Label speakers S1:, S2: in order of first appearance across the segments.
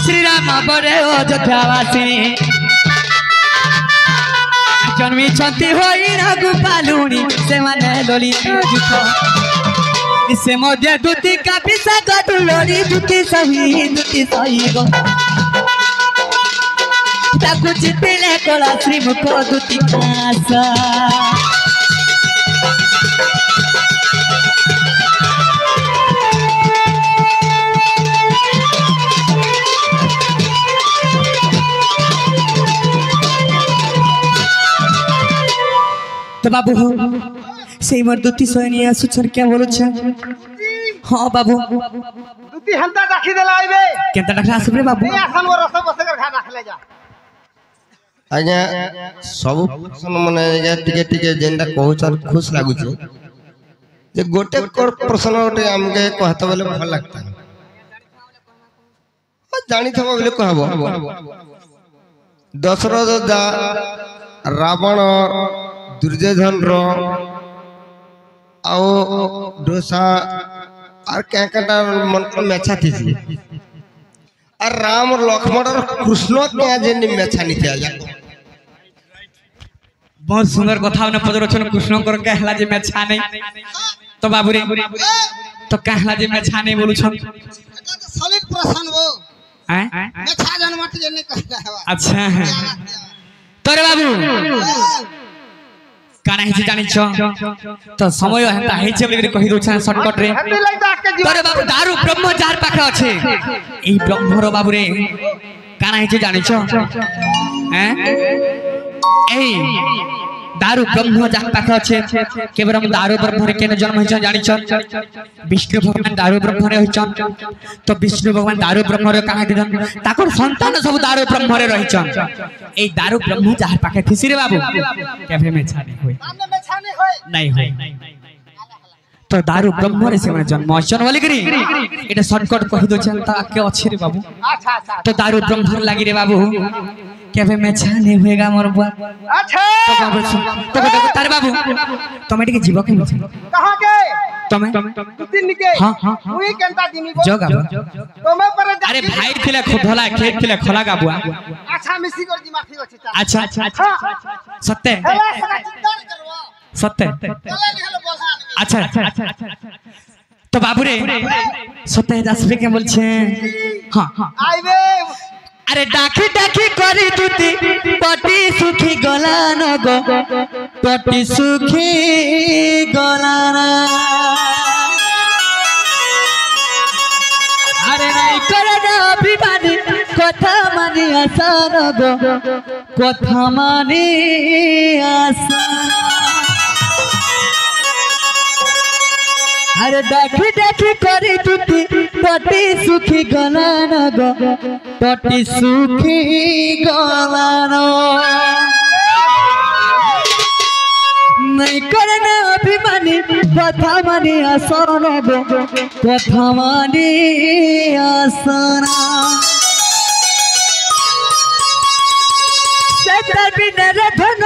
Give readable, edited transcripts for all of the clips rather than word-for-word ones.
S1: श्री राम बरे अयोध्यावासी जन्मी छंती होई रघुपालुनी से माने ललित दुख से मध्य दुति का पिसा गडुलोरी दुति सही गो ताकु चितिले कला श्रीमुख दुति कासा तो बाबू से मोर दुती सोनी आसुछन क्या बोलु छ हां बाबू
S2: दुती हंता राखी देला आइबे
S1: केनता रखला आसबे बाबू
S2: ए आसन वो रस बस कर खा राखले जा
S3: आज्ञा सब प्रश्न माने टिके टिके जेंदा कहउछन खुश लागु छ जे गोटे प्रश्न गोटे हमके कहत बोले भल लगता जानी थबो बोले कहबो दशरथ दा रावण दुर्योधन रो आओ डोसा और क्या क्या मन को मेछा थी और राम और लक्ष्मण और कृष्ण क्या जेनी मेछा नहीं थे आजा
S1: बहुत सुंदर कथा ने पदरचन कृष्ण कर कहला जे मेछा नहीं तो बाबू रे तो कहला जे मेछा नहीं बोलु छ
S2: सॉलिड प्रश्न वो
S1: हैं
S2: मेछा जनमत जेने कहता है
S1: अच्छा तोरे बाबू काना हिची जानि छ तो समय हेता हे छे बोली कहि दो छ शॉर्टकट रे तोरे बाबू दारू ब्रह्म जार पाखे अछि एई ब्रह्मरो बाबू रे काना हिची जानि छ हैं एई दारू ब्रह्म जार पाखे अछि केवल हम दारू ब्रह्म रे केने जन्म हिच जानि छ विष्णु भगवान दारू ब्रह्म रे हिचन तो विष्णु भगवान दारू ब्रह्म रे काहे दिदन ताकर संतान सब दारू ब्रह्म रे रहिचन एई दारू ब्रह्म जार पाखे थिसी रे बाबू केभे में छाने होय नहीं होय तो दारू ब्रह्म रे से माने जन्म अचन वाली करी एटा शॉर्टकट कहि दो छ त आके अछि रे बाबू
S2: अच्छा अच्छा
S1: तो दारू ब्रह्म लागी रे बाबू केभे में छाने होएगा मोर बुआ
S2: अच्छा
S1: तो बाबू तो तारे बाबू तमे टिके जीव के मुछे
S2: कहां के
S1: तमे
S2: दिन के
S1: हां
S2: ओई केनता दिमी गो
S1: जगा
S2: तमे पर
S1: अरे भाई थिले खोधला खेत थिले खोला का बुआ
S2: अच्छा मिसी कर जी माफी अछि
S1: अच्छा सत्य सत्य अच्छा तो बाबू रे सत्य दासबे के बोल छे हां
S2: आइबे
S1: अरे डाकी डाकी करी दुती पटी सुखी गलान गो पटी सुखी गलान अरे नहीं करे ना अभिमानी कथा मानी आसान गो कथा मानी आसान अरे डाकी डाकी करी दुती पटी सुखी गलान गो पटी सुखी गलान नहीं करना अभिमानी कथा मानी आसन गो कथा मानी आसन सेतर बिना धन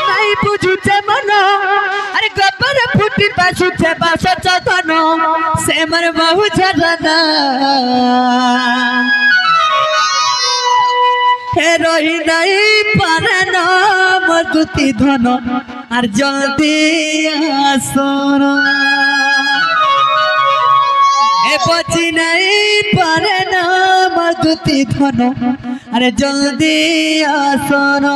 S1: नहीं बुझुचे मन अरे गबर फुटी पाछू छे बास चतन से मन बहु झरना हे रही नहीं पारे नाम दुती धन और जल्दी आसन ए बची नहीं पारे नाम दुती धन अरे जल्दी आसन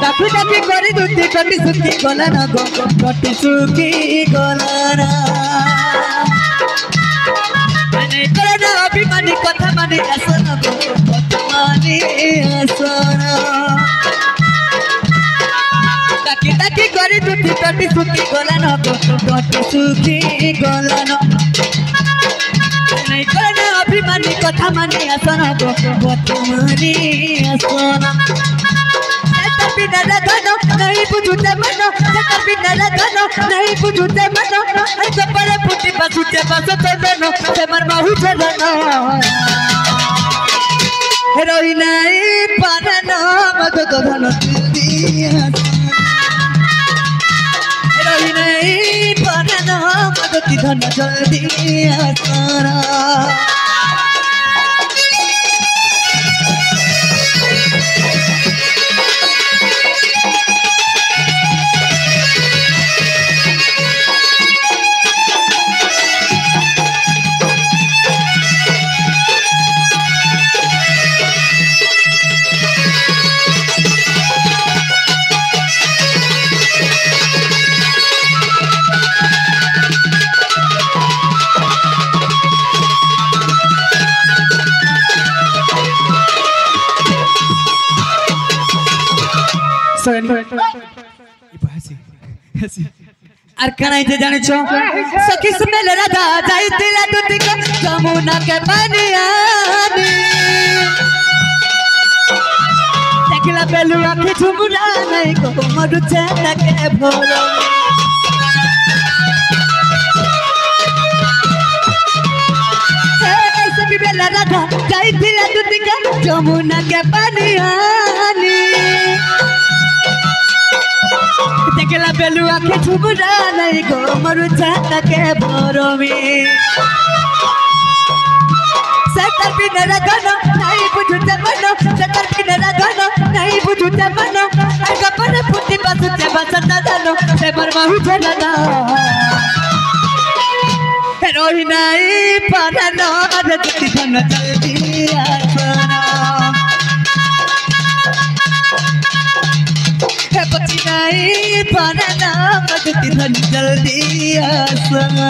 S1: डाकी डाकी करी दुती कटी सुखी गलाना गो कटी सुखी गलाना माने करना अभिमानी कथा माने आसन गो कथा माने आसन डाकी डाकी करी दुती कटी सुखी गलाना गो कटी सुखी गलाना माने करना अभिमानी कथा माने आसन गो कथा माने आसन तेतर बिना लगनो नहीं बुझुते मनो तेतर बिना लगनो नहीं बुझुते मनो आई कपड़े फुटी बसुते बसते मनो ते मर माहू चलनो रोई नहीं पारनो मग तो धन दिया रोई नहीं पारनो मग तो धन जल्दी आसरा আর কানাইতে জানিছ সখী স্মেল রাধা যাইতিলা দুদিকে যমুনা কে পানিয়ানি দেখলা বেলু আখি ঝুমুরা নাই গো মরুছে তাকে ভোর সখী বেলা রাধা যাইতিলা দুদিকে যমুনা কে পানিয়ানি देखला बेलू आखे झुमरा नहीं गो मरु चाहता के भोरो में सतर बिना लगनो नहीं बुझुते मनो सतर बिना लगनो नहीं बुझुते मनो आगा पर फुटी बसते बसता जानो से मर माहू चलना रोही नहीं पारनो रे तुती धन जल्दी आसना बची नहीं पाना मगती धन जल्दी आसना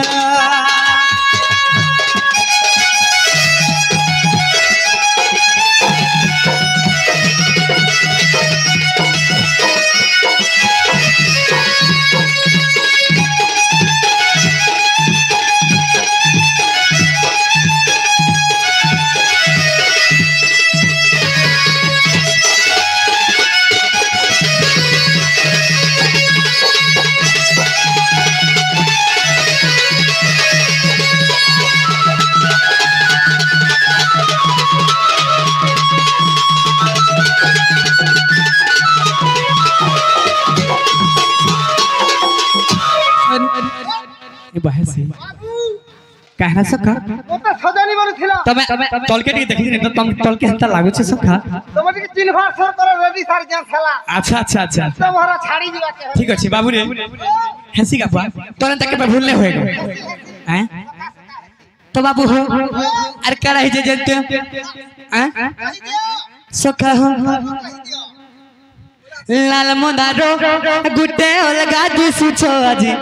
S1: कहना सखा
S2: ओते सजानी बन थिला
S1: तमे तलके टिके देखि ने तम तलके हंता लागो छे सखा
S2: तमे टिके चिन्हवार सर करे रेडी सार जा खेला
S1: अच्छा अच्छा अच्छा
S2: तमहरा छाड़ी दिवा के
S1: ठीक अछि बाबू रे हंसी का बुआ तोरे तक पे भूलने होएगा हैं तो बाबू हो अरे करा ही जे जनते हैं सखा हो लाल मोदारो गुटे ओलगा दिसु छो আজি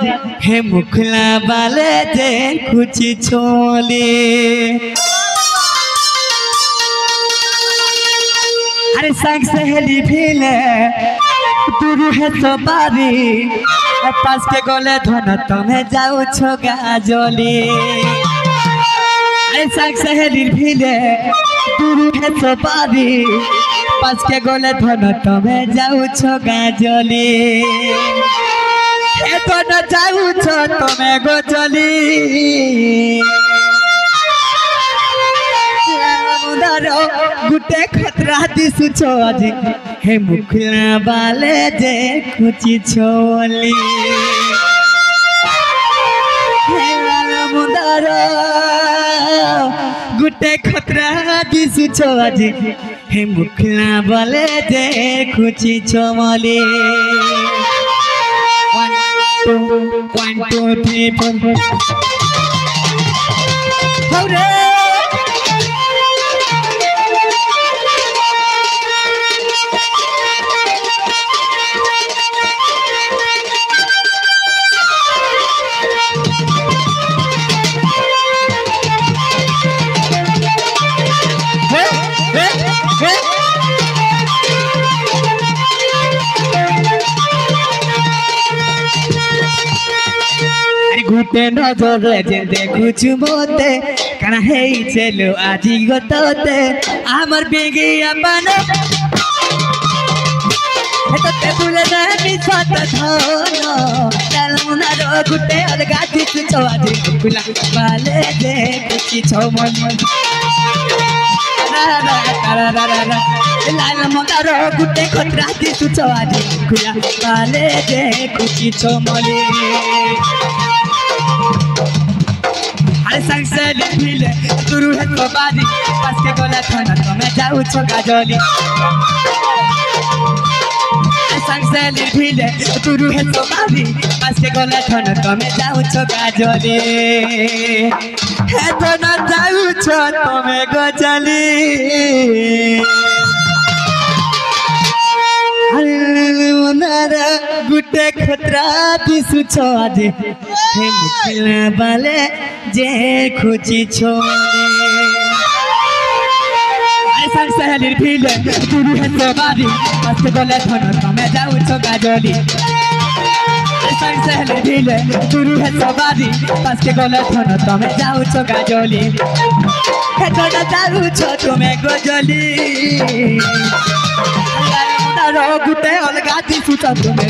S1: हे मुखला बाले जे खुची छोले अरे संग सहेली भीले दूर है तो बारी पास के गोले धन तमे जाऊ छो गाजोली अरे संग सहेली भीले दूर है तो बारी पास के गोले धन तमे जाऊ छो गाजोली ए तो न जाऊ छो तमे गोजोली मुदारो गुटे खतरा दिसु छो আজি हे मुखला बाले जे खुची छोली हे मुदारो गुटे खतरा दिसु छो আজি हे मुखला बाले जे खुची छोली 1 2 3 4 हौरे गुटे नजर जे देखुछु मोते काना हेई चलो आजी गतते आमर बेगिया पानो ତତେ ଫୁଲେ ଦେବି ସତ ଧନ ଲାଲମୁନାର ଗୁଟେ ଅଲଗା ଦିଶୁଛ ଆଜି କୁଲା ବାଲେ ଦେଖୁଛି ଛମନ ଲାଲମୁନାର ଗୁଟେ ଖତରା ଦିଶୁଛ ଆଜି କୁଲା ବାଲେ ଦେଖୁଛି ଛମନ अरे संग से लिखिले तुरु है तो बारी पास के गोला थाना तो मैं जाऊँ छोका जोली संग से लिखिले तुरु है तो बारी पास के गोला थाना तो मैं जाऊँ छोका जोली है तो ना जाऊँ छो तो मैं गोजली लालमुनारा गुटे खतरा दिसुछ आज हे मुखिला बाले जे खुची छोले संग सहेलीर फिले तुरु है तो बारी मस्त गले थन तमे जाऊ छो गाजली संग सहेलीर फिले तुरु है तो बारी मस्त गले थन तमे जाऊ छो गाजली हे तो ना जाऊ छो तुमे गजली गुटे अलगा दिसुछ तुमे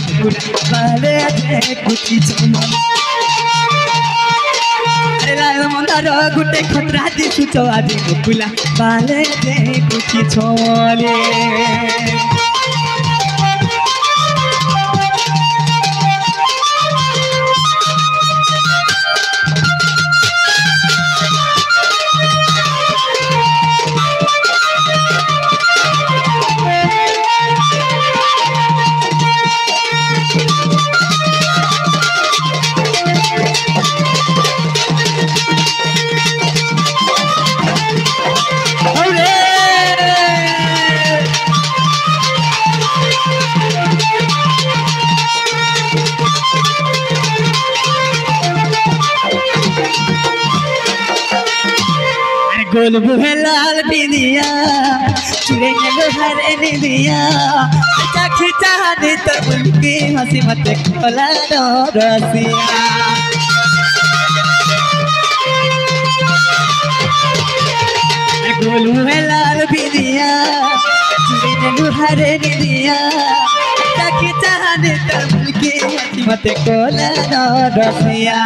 S1: बाले देखुची छमन लालमुनार गुटे खतरा दिसुछ आज कुला बाले देखुची छमले गोल बुहे लाल बिंदिया चुरे लोहारे निदिया अच्छा खिंचा दे तो उनकी हंसी मत खोला रसिया गोल बुहे लाल बिंदिया चुरे लोहारे निदिया अच्छा खिंचा दे तो उनकी हंसी मत खोला रसिया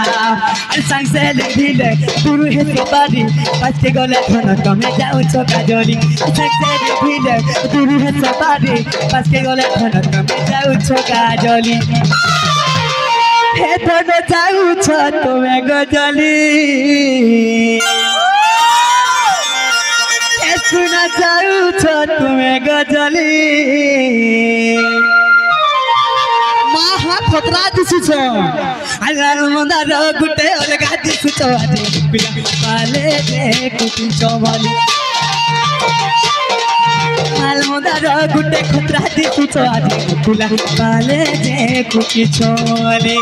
S1: अरे संग से लिखिले तुरु है तो बारी पास के गले थन तमे जाऊ छो गाजली संग से लिखिले तुरु है तो बारी पास के गले थन तमे जाऊ छो गाजली हे थन जाऊ छो तमे गजली हे सुना जाऊ छो तमे गजली खतरा दिसुछ लालमुनार गुटे अलगा दिसुछ आज बाले देखुची छमली लालमुनार गुटे खतरा दिसुछ आज बाले देखुची छमली